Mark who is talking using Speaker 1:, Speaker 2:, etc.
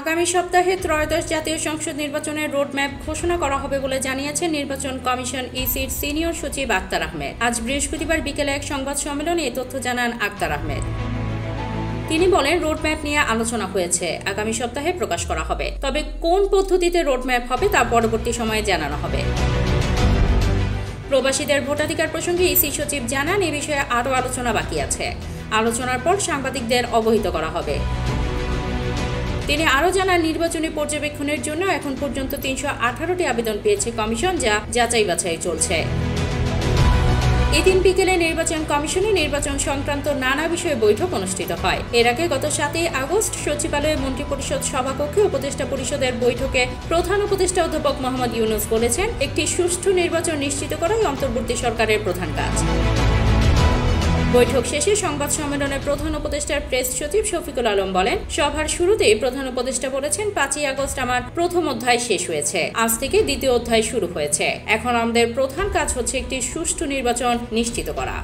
Speaker 1: আগামী সপ্তাহে ত্রয়োদশ জাতীয় সংসদ নির্বাচনের রোডম্যাপ ঘোষণা করা হবে বলে জানিয়েছেন নির্বাচন কমিশন ইসির সিনিয়র সচিব আক্তার আহমেদ। আজ বৃহস্পতিবার বিকেলে এক সংবাদ সম্মেলনে এ তথ্য জানান আক্তার আহমেদ। তিনি বলেন, রোডম্যাপ নিয়ে আলোচনা হয়েছে, আগামী সপ্তাহে প্রকাশ করা হবে। তবে কোন পদ্ধতিতে রোডম্যাপ হবে তা পরবর্তী সময়ে জানানো হবে। প্রবাসীদের ভোটাধিকার প্রসঙ্গে ইসি সচিব জানান, এ বিষয়ে আরও আলোচনা বাকি আছে। আলোচনার পর সাংবাদিকদের অবহিত করা হবে। তিনি আরও জানান, নির্বাচনী পর্যবেক্ষণের জন্য এখন পর্যন্ত ৩১৮টি আবেদন পেয়েছে কমিশন, যা যাচাই বাছাই চলছে। এদিন বিকেলে নির্বাচন কমিশনে নির্বাচন সংক্রান্ত নানা বিষয়ে বৈঠক অনুষ্ঠিত হয়। এর আগে গত ৭ই আগস্ট সচিবালয়ে মন্ত্রিপরিষদ সভাকক্ষে উপদেষ্টা পরিষদের বৈঠকে প্রধান উপদেষ্টা অধ্যাপক মোহাম্মদ ইউনূস বলেছেন, একটি সুষ্ঠু নির্বাচন নিশ্চিত করাই অন্তর্বর্তী সরকারের প্রধান কাজ। বৈঠক শেষে সংবাদ সম্মেলনে প্রধান উপদেষ্টার প্রেস সচিব শফিকুল আলম বলেন, সভার শুরুতেই প্রধান উপদেষ্টা বলেছেন, ৫ই আগস্ট আমার প্রথম অধ্যায় শেষ হয়েছে, আজ থেকে দ্বিতীয় অধ্যায় শুরু হয়েছে। এখন আমাদের প্রধান কাজ হচ্ছে একটি সুষ্ঠু নির্বাচন নিশ্চিত করা।